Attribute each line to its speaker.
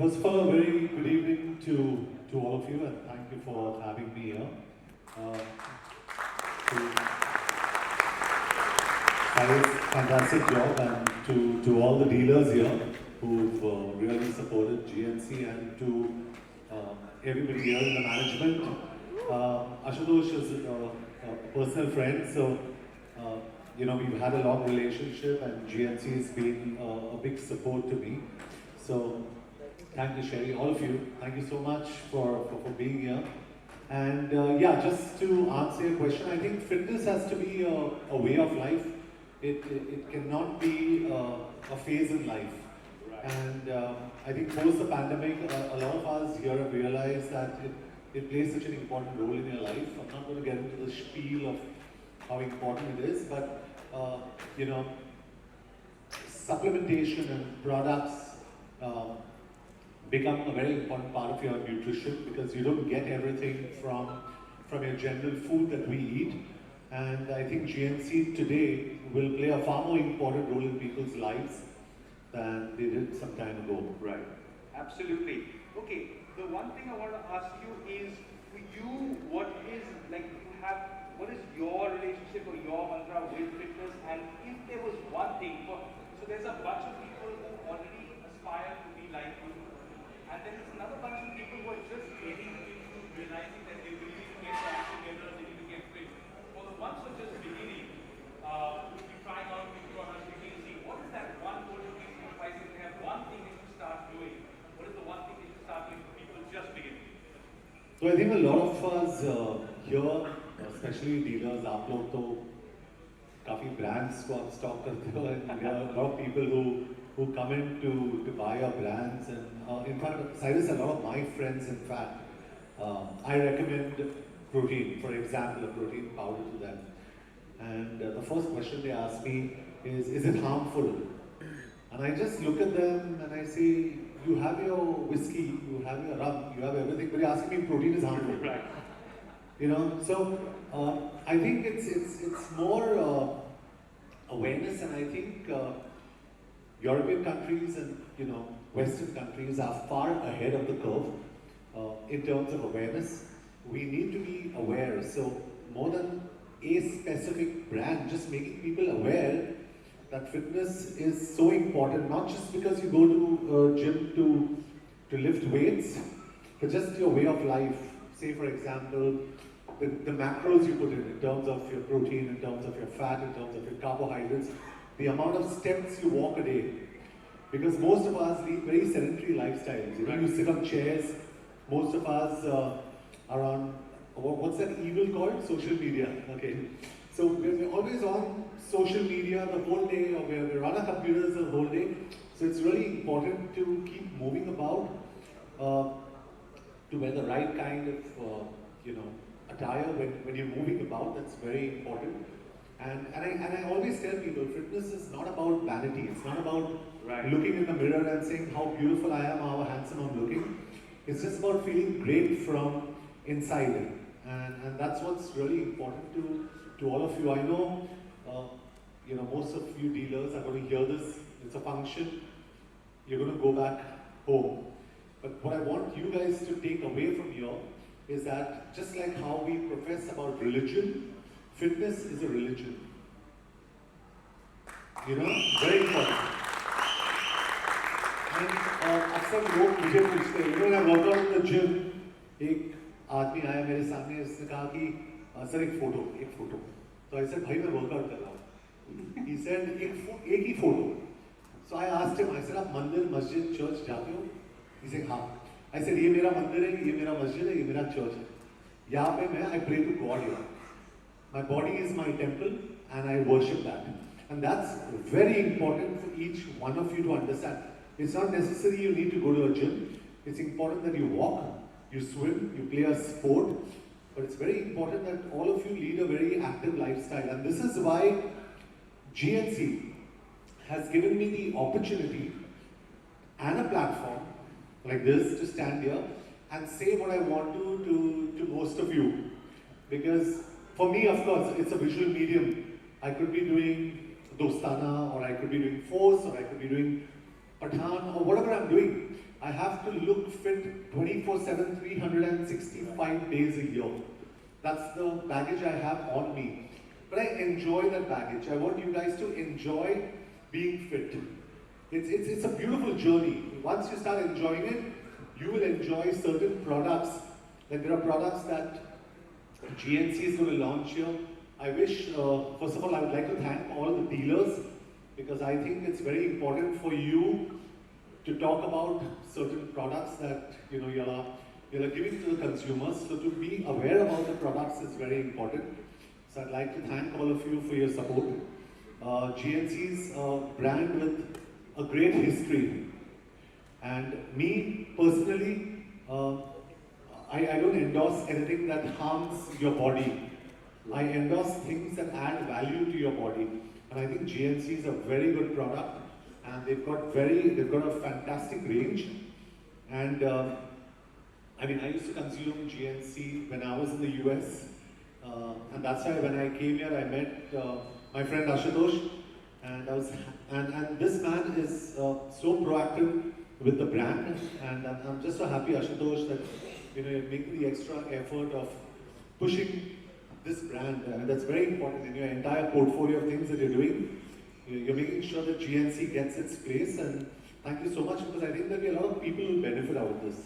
Speaker 1: First of all, a very good evening to all of you, and thank you for having me here. Fantastic job, and to all the dealers here who've really supported GNC, and to everybody here in the management. Ashutosh is a personal friend, so we've had a long relationship, and GNC has been a big support to me. So thank you, Sherry, all of you. Thank you so much for being here. And yeah, just to answer your question, I think fitness has to be a way of life. It cannot be a phase in life. Right. And I think post the pandemic, a lot of us here have realized that it plays such an important role in your life. I'm not going to get into the spiel of how important it is, but supplementation and products become a very important part of your nutrition, because you don't get everything from your general food that we eat. And I think GNC today will play a far more important role in people's lives than they did some time ago.
Speaker 2: Right. Absolutely. Okay. The one thing I want to ask you is, for you, what is your relationship or your mantra with fitness? And if there was one thing, so there's a bunch of people who already aspire to be like you, and then there's another bunch of people who are just getting into realizing that they really need to get their act together, they need to get fit. For the ones who are just beginning, who will be trying out new products, you can see what is that one total piece of advice if they have one thing they should start doing? What is the one thing they should start doing for people just beginning?
Speaker 1: So I think a lot of us here, especially dealers, आप लोग तो काफी brands को आप stock करते हो, and there are a lot of people who come in to buy our brands. And in fact, Cyrus, a lot of my friends, in fact, I recommend protein, for example, a protein powder to them. And the first question they ask me is it harmful? And I just look at them and I say, you have your whiskey, you have your rum, you have everything, but you're asking me protein is harmful.
Speaker 2: Right.
Speaker 1: So I think it's more awareness, and I think European countries and Western countries are far ahead of the curve in terms of awareness. We need to be aware. So more than a specific brand, just making people aware that fitness is so important, not just because you go to a gym to lift weights, but just your way of life. Say, for example, the macros you put in terms of your protein, in terms of your fat, in terms of your carbohydrates, the amount of steps you walk a day. Because most of us lead very sedentary lifestyles. You sit on chairs. Most of us are on, what's that evil called? Social media. Okay. So we're always on social media the whole day, or we're on our computers the whole day. So it's really important to keep moving about, to wear the right kind of attire when you're moving about. That's very important. And I always tell people, fitness is not about vanity. It's not about looking in the mirror and saying how beautiful I am, how handsome I'm looking. It's just about feeling great from inside. And that's what's really important to all of you. I know, most of you dealers are going to hear this. It's a function. You're going to go back home. But what I want you guys to take away from here is that just like how we profess about religion, fitness is a religion. Very important. And अक्सर लोग मुझे पूछते हैं, when I work out in the gym, एक आदमी आया मेरे सामने, उसने कहा कि सर एक फोटो. So I said, भाई मैं वर्कआउट कर रहा हूँ. He said एक ही photo. So I asked him, I said आप मंदिर, मस्जिद, चर्च जाते हो? He said हाँ. I said ये मेरा मंदिर है, ये मेरा मस्जिद है, ये मेरा चर्च है. यहाँ पे मैं I pray to God here. My body is my temple and I worship that. And that's very important for each one of you to understand. It's not necessary you need to go to a gym. It's important that you walk, you swim, you play a sport. But it's very important that all of you lead a very active lifestyle. And this is why GNC has given me the opportunity and a platform like this to stand here and say what I want to most of you. Because for me, of course, it's a visual medium. I could be doing Dostana, or I could be doing Force, or I could be doing Pathan, or whatever I'm doing. I have to look fit 24/7, 365 days a year. That's the baggage I have on me. But I enjoy that baggage. I want you guys to enjoy being fit. It's a beautiful journey. Once you start enjoying it, you will enjoy certain products. Like there are products that GNC is going to launch here. I wish, first of all, I would like to thank all the dealers because I think it's very important for you to talk about certain products that you're giving to the consumers. So to be aware about the products is very important. So I'd like to thank all of you for your support. GNC's a brand with a great history. And me personally, I don't endorse anything that harms your body. I endorse things that add value to your body. And I think GNC is a very good product. And they've got a fantastic range. And I used to consume GNC when I was in the US. And that's why when I came here, I met my friend Ashutosh. And this man is so proactive with the brand. And I'm just so happy, Ashutosh, that you're making the extra effort of pushing this brand. And that's very important in your entire portfolio of things that you're doing. You're making sure that GNC gets its place, and thank you so much because I think there'll be a lot of people who benefit out of this.